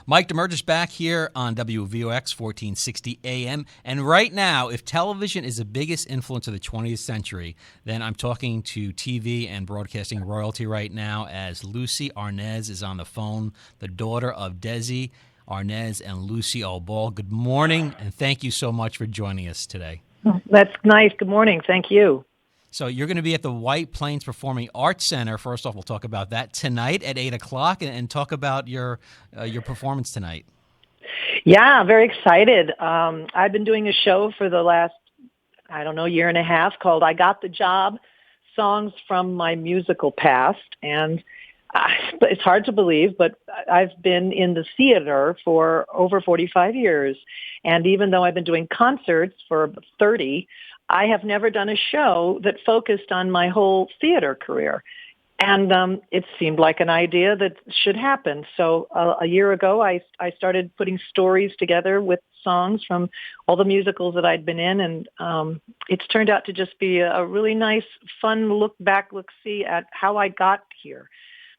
Mike Damergis back here on WVOX 1460 AM. And right now, if television is the biggest influence of the 20th century, then I'm talking to TV and broadcasting royalty right now as Lucie Arnaz is on the phone, the daughter of Desi Arnaz and Lucille. Good morning, and thank you so much for joining us today. That's nice. Good morning. Thank you. So you're going to be at the White Plains Performing Arts Center. First off, we'll talk about that tonight at 8 o'clock and talk about your performance tonight. Yeah, very excited. I've been doing a show for the last, year and a half called I Got the Job, Songs from My Musical Past. And it's hard to believe, but I've been in the theater for over 45 years. And even though I've been doing concerts for 30, I have never done a show that focused on my whole theater career. And it seemed like an idea that should happen. So a year ago, I started putting stories together with songs from all the musicals that I'd been in. And it's turned out to just be a really nice, fun look-see at how I got here.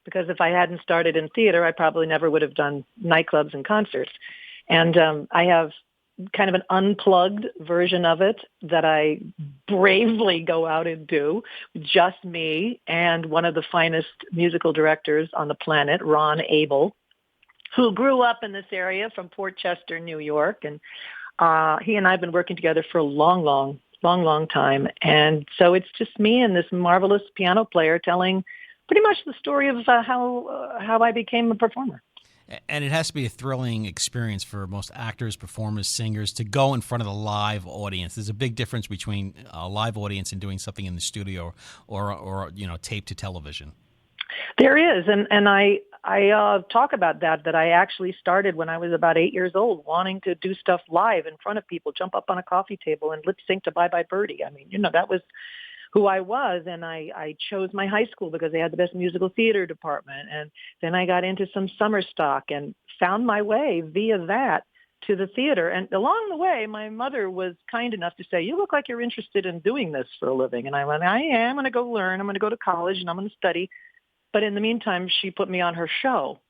Because if I hadn't started in theater, I probably never would have done nightclubs and concerts. And I have kind of an unplugged version of it that I bravely go out and do, just me and one of the finest musical directors on the planet, Ron Abel, who grew up in this area from Port Chester, New York. And he and I have been working together for a long time. And so it's just me and this marvelous piano player telling pretty much the story of how I became a performer. And it has to be a thrilling experience for most actors, performers, singers to go in front of the live audience. There's a big difference between a live audience and doing something in the studio or tape to television. There is, and I talk about that I actually started when I was about 8 years old, wanting to do stuff live in front of people, jump up on a coffee table and lip sync to Bye Bye Birdie. I mean, that was who I was, and I chose my high school because they had the best musical theater department, and then I got into some summer stock and found my way via that to the theater. And along the way, my mother was kind enough to say, "You look like you're interested in doing this for a living." And I went, "I am. I'm going to go learn. I'm going to go to college, and I'm going to study." But in the meantime, she put me on her show,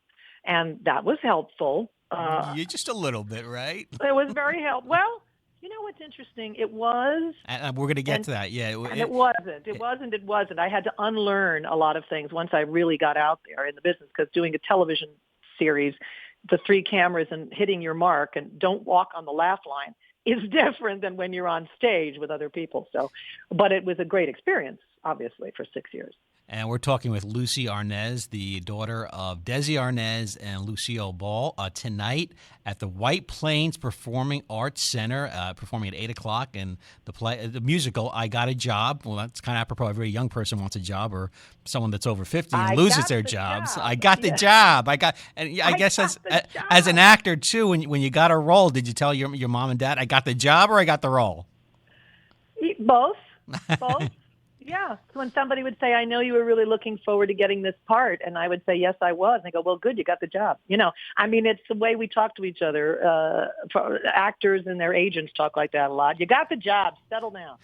and that was helpful. You just a little bit, right? It was very helpful. Well, you know what's interesting? It was. And we're going to get to that, yeah. And it wasn't. I had to unlearn a lot of things once I really got out there in the business, because doing a television series, the 3 cameras and hitting your mark and don't walk on the laugh line is different than when you're on stage with other people. So, but it was a great experience, obviously, for 6 years. And we're talking with Lucie Arnaz, the daughter of Desi Arnaz and Lucille tonight at the White Plains Performing Arts Center, performing at 8 o'clock. And the musical, I Got a Job. Well, that's kind of apropos. Every young person wants a job, or someone that's over 50 and loses their jobs. I got the job. I guess as an actor, too, when you got a role, did you tell your mom and dad, I got the job or I got the role? Both. Yeah. When somebody would say, "I know you were really looking forward to getting this part," and I would say, "Yes, I was." And they go, "Well, good, you got the job." It's the way we talk to each other. Actors and their agents talk like that a lot. You got the job. Settle down.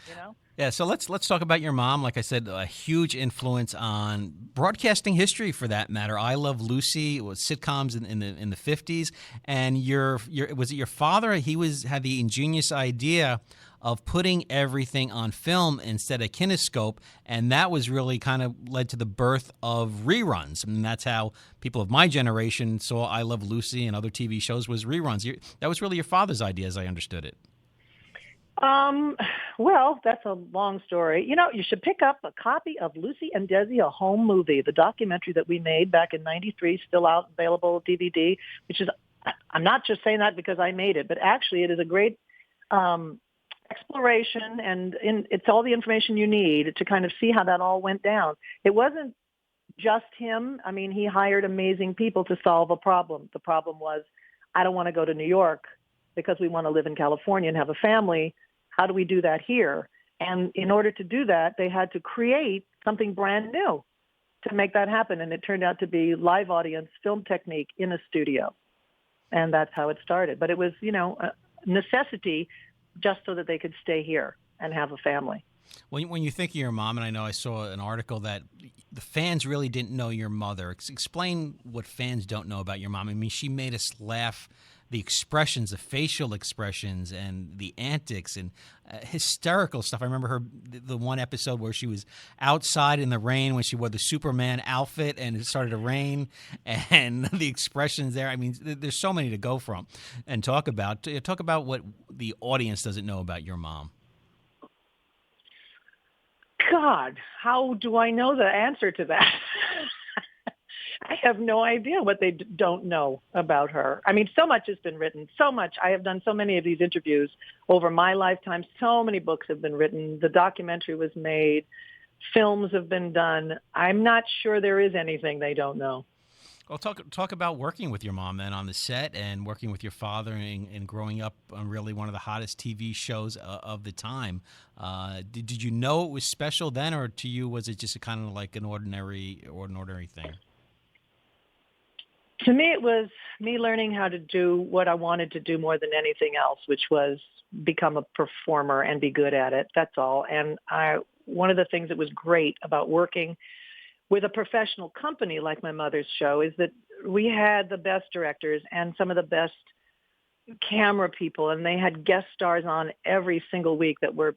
Yeah, so let's talk about your mom. Like I said, a huge influence on broadcasting history, for that matter. I Love Lucy was sitcoms in the 50s, and was it your father? He had the ingenious idea of putting everything on film instead of kinescope, and that was really kind of led to the birth of reruns. I mean, that's how people of my generation saw I Love Lucy and other TV shows, was reruns. That was really your father's idea, as I understood it. Well, that's a long story. You should pick up a copy of Lucie and Desi, a home movie, the documentary that we made back in '93, still out, available DVD, which is, I'm not just saying that because I made it, but actually it is a great exploration, and it's all the information you need to kind of see how that all went down. It wasn't just him. I mean, he hired amazing people to solve a problem. The problem was, I don't want to go to New York because we want to live in California and have a family. How do we do that here? And in order to do that, they had to create something brand new to make that happen. And it turned out to be live audience film technique in a studio. And that's how it started. But it was, a necessity just so that they could stay here and have a family. When you think of your mom, and I know I saw an article that the fans really didn't know your mother. Explain what fans don't know about your mom. I mean, she made us laugh. The expressions, the facial expressions, and the antics and hysterical stuff. I remember the one episode where she was outside in the rain when she wore the Superman outfit and it started to rain, and the expressions there. I mean, there's so many to go from and talk about. Talk about what the audience doesn't know about your mom. God, how do I know the answer to that? I have no idea what they don't know about her. I mean, so much has been written, so much. I have done so many of these interviews over my lifetime. So many books have been written. The documentary was made. Films have been done. I'm not sure there is anything they don't know. Well, talk about working with your mom then on the set and working with your father and growing up on really one of the hottest TV shows of the time. Did you know it was special then, or to you was it just a kind of like an ordinary thing? To me, it was me learning how to do what I wanted to do more than anything else, which was become a performer and be good at it. That's all. And one of the things that was great about working with a professional company like my mother's show is that we had the best directors and some of the best camera people, and they had guest stars on every single week that were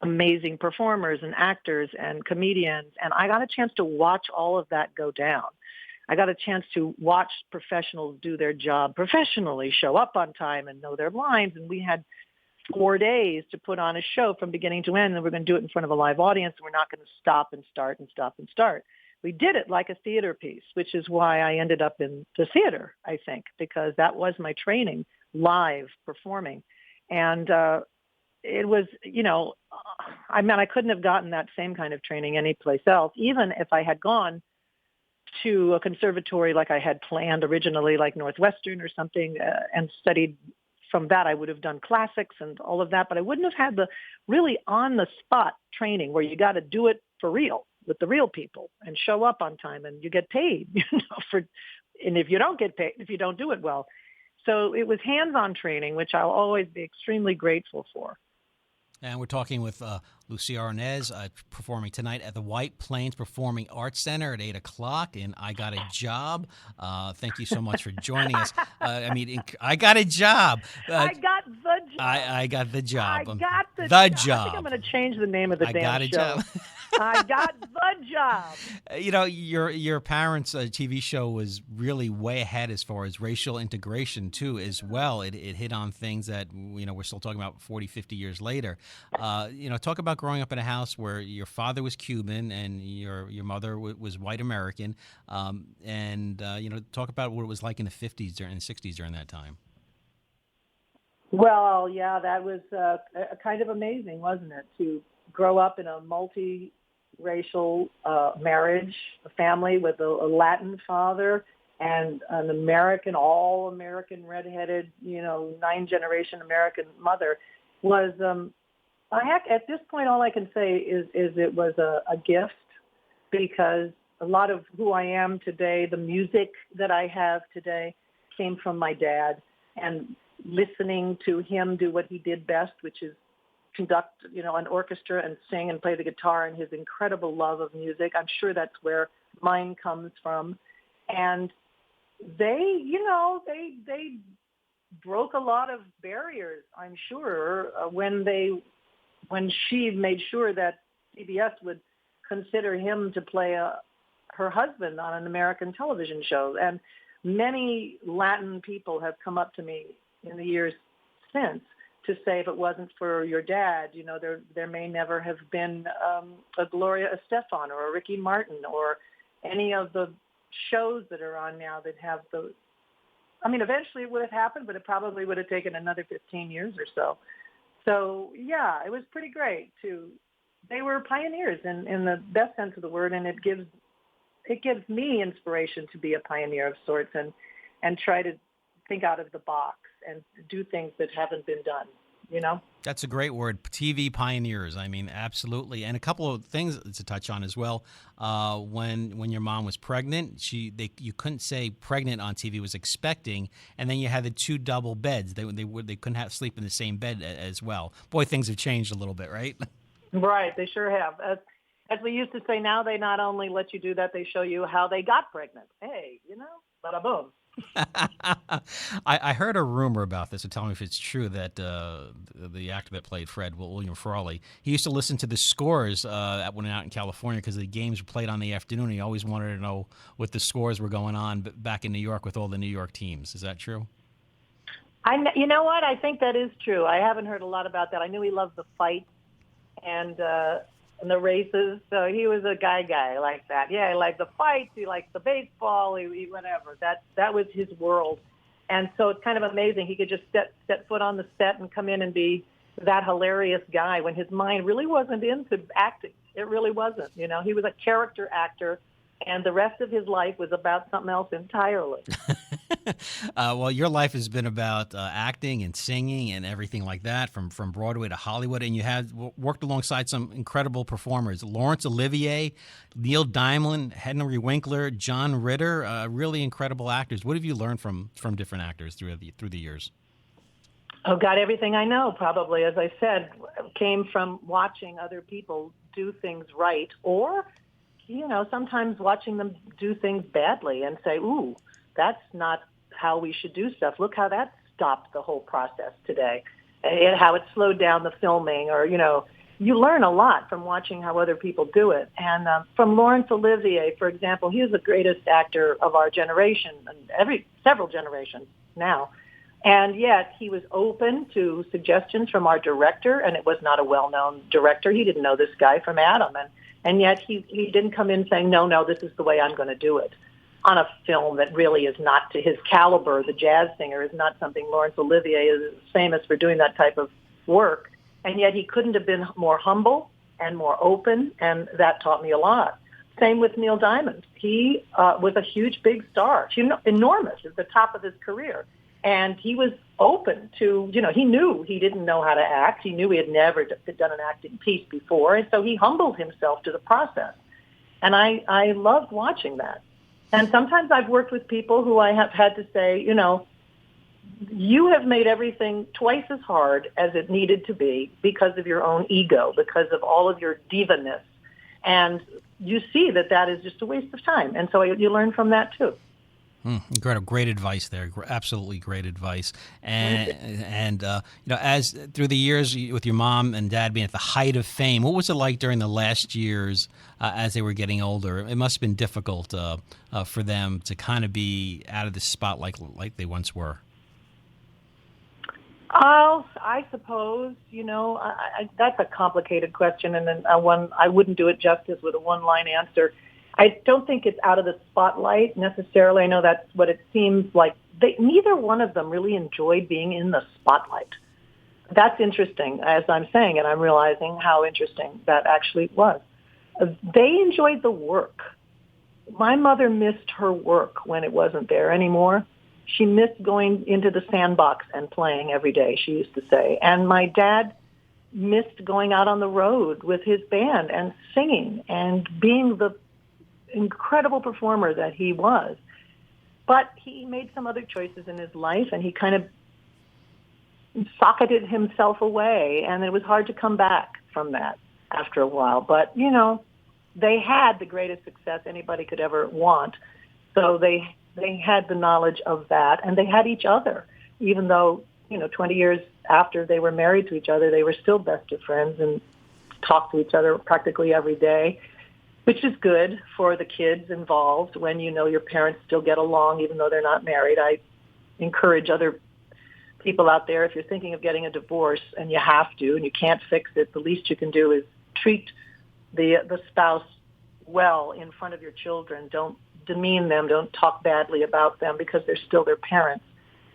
amazing performers and actors and comedians. And I got a chance to watch all of that go down. I got a chance to watch professionals do their job professionally, show up on time and know their lines. And we had 4 days to put on a show from beginning to end, and we're going to do it in front of a live audience, and we're not going to stop and start and stop and start. We did it like a theater piece, which is why I ended up in the theater, I think, because that was my training, live performing. And it was, I mean, I couldn't have gotten that same kind of training anyplace else, even if I had gone to a conservatory like I had planned originally, like Northwestern or something, and studied from that. I would have done classics and all of that, but I wouldn't have had the really on-the-spot training where you got to do it for real with the real people and show up on time and you get paid, and if you don't get paid, if you don't do it well. So it was hands-on training, which I'll always be extremely grateful for. And we're talking with Lucie Arnaz, performing tonight at the White Plains Performing Arts Center at 8 o'clock in I Got a Job. Thank you so much for joining us. I got a job. I got the job. I got the job. I got the job. I think I'm going to change the name of the damn show. I got a job. I got the job. Your parents' TV show was really way ahead as far as racial integration, too, as well. It hit on things that, we're still talking about 40, 50 years later. Talk about growing up in a house where your father was Cuban and your mother was white American, and talk about what it was like in the 50s and 60s during that time. Well, yeah, that was kind of amazing, wasn't it, to grow up in a multi-racial marriage, a family with a Latin father and an American, all-American, redheaded, 9-generation American mother was, at this point, all I can say is it was a gift, because a lot of who I am today, the music that I have today, came from my dad, and listening to him do what he did best, which is conduct, an orchestra and sing and play the guitar, and his incredible love of music. I'm sure that's where mine comes from. And they broke a lot of barriers, I'm sure, when she made sure that CBS would consider him to play her husband on an American television show. And many Latin people have come up to me in the years since to say, if it wasn't for your dad, there may never have been a Gloria Estefan or a Ricky Martin or any of the shows that are on now that have those. I mean, eventually it would have happened, but it probably would have taken another 15 years or so. So, yeah, it was pretty great, too. They were pioneers in the best sense of the word, and it gives me inspiration to be a pioneer of sorts and try to think out of the box and do things that haven't been done, That's a great word, TV pioneers. I mean, absolutely. And a couple of things to touch on as well. When your mom was pregnant, you couldn't say pregnant on TV, was expecting, and then you had the 2 double beds. They couldn't sleep in the same bed as well. Boy, things have changed a little bit, right? Right, they sure have. As we used to say, now they not only let you do that, they show you how they got pregnant. Hey, bada boom. I heard a rumor about this, so tell me if it's true, that the actor that played Fred, William Frawley, he used to listen to the scores when out in California because the games were played on the afternoon. He always wanted to know what the scores were going on back in New York with all the New York teams. Is that true? You know what? I think that is true. I haven't heard a lot about that. I knew he loved the fight and the races. So he was a guy like that. Yeah, he liked the fights. He liked the baseball. He whatever. That was his world. And so it's kind of amazing. He could just set foot on the set and come in and be that hilarious guy when his mind really wasn't into acting. It really wasn't. He was a character actor, and the rest of his life was about something else entirely. Well, your life has been about acting and singing and everything like that, from Broadway to Hollywood, and you have worked alongside some incredible performers: Laurence Olivier, Neil Diamond, Henry Winkler, John Ritter, really incredible actors. What have you learned from different actors through the years? Oh, God, everything I know, probably, as I said, came from watching other people do things right, or, sometimes watching them do things badly and say, ooh, that's not how we should do stuff. Look how that stopped the whole process today, and how it slowed down the filming, or, you learn a lot from watching how other people do it. And from Laurence Olivier, for example, he is the greatest actor of our generation, and several generations now. And yet he was open to suggestions from our director, and it was not a well-known director. He didn't know this guy from Adam. And yet he didn't come in saying, no, this is the way I'm going to do it. On a film that really is not to his caliber, The Jazz Singer is not something Laurence Olivier is famous for doing that type of work. And yet he couldn't have been more humble and more open, and that taught me a lot. Same with Neil Diamond. He was a huge, big star, enormous at the top of his career. And he was open to, he knew he didn't know how to act. He knew he had never done an acting piece before. And so he humbled himself to the process. And I loved watching that. And sometimes I've worked with people who I have had to say, you have made everything twice as hard as it needed to be because of your own ego, because of all of your diva-ness. And you see that is just a waste of time. And so you learn from that, too. Incredible, great advice there. Absolutely great advice. And as through the years with your mom and dad being at the height of fame, what was it like during the last years as they were getting older? It must have been difficult for them to kind of be out of the spotlight like they once were. Oh, I suppose, that's a complicated question, and one I wouldn't do it justice with a one-line answer. I don't think it's out of the spotlight necessarily. I know that's what it seems like. Neither one of them really enjoyed being in the spotlight. That's interesting, as I'm saying, and I'm realizing how interesting that actually was. They enjoyed the work. My mother missed her work when it wasn't there anymore. She missed going into the sandbox and playing every day, she used to say. And my dad missed going out on the road with his band and singing and being the incredible performer that he was. But he made some other choices in his life, and he kind of socketed himself away, and it was hard to come back from that after a while. But, they had the greatest success anybody could ever want. So they had the knowledge of that, and they had each other. Even though, 20 years after they were married to each other, they were still best of friends and talked to each other practically every day, which is good for the kids involved when your parents still get along even though they're not married. I encourage other people out there, if you're thinking of getting a divorce and you have to and you can't fix it, the least you can do is treat the spouse well in front of your children. Don't demean them. Don't talk badly about them because they're still their parents.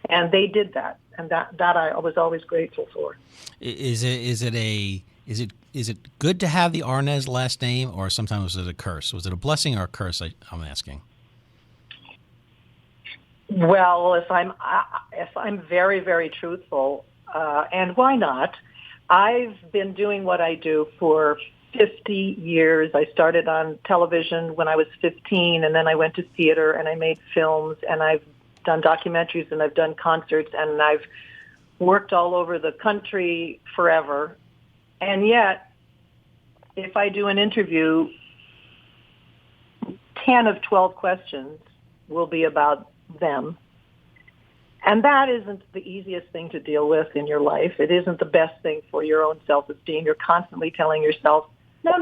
And they did that, and that I was always grateful for. Is it good to have the Arnaz last name, or sometimes was it a curse? Was it a blessing or a curse? I'm asking. Well, if I'm very, very truthful, and why not? I've been doing what I do for 50 years. I started on television when I was 15, and then I went to theater, and I made films, and I've done documentaries, and I've done concerts, and I've worked all over the country forever. And yet, if I do an interview, 10 of 12 questions will be about them. And that isn't the easiest thing to deal with in your life. It isn't the best thing for your own self-esteem. You're constantly telling yourself, no,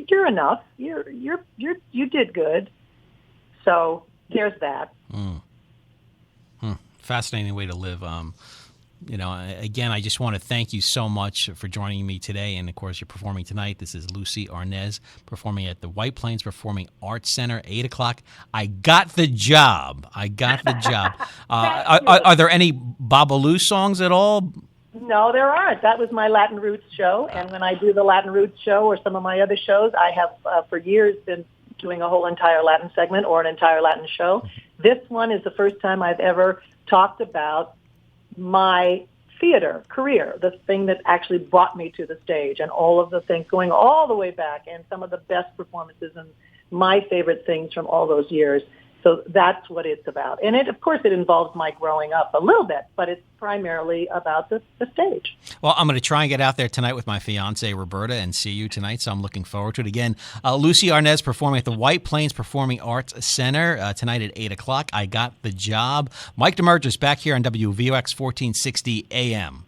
you're enough. You did good. So there's that. Fascinating way to live. Again, I just want to thank you so much for joining me today. And, of course, you're performing tonight. This is Lucie Arnaz performing at the White Plains Performing Arts Center, 8 o'clock. I got the job. Are there any Babalu songs at all? No, there aren't. That was my Latin Roots show. And when I do the Latin Roots show or some of my other shows, I have for years been doing a whole entire Latin segment or an entire Latin show. This one is the first time I've ever talked about my theater career, the thing that actually brought me to the stage, and all of the things going all the way back, and some of the best performances and my favorite things from all those years. So that's what it's about. And of course, it involves my growing up a little bit, but it's primarily about the stage. Well, I'm going to try and get out there tonight with my fiance, Roberta, and see you tonight, so I'm looking forward to it. Again, Lucie Arnaz performing at the White Plains Performing Arts Center tonight at 8 o'clock. I got the job. Mike Damergis back here on WVOX 1460 AM.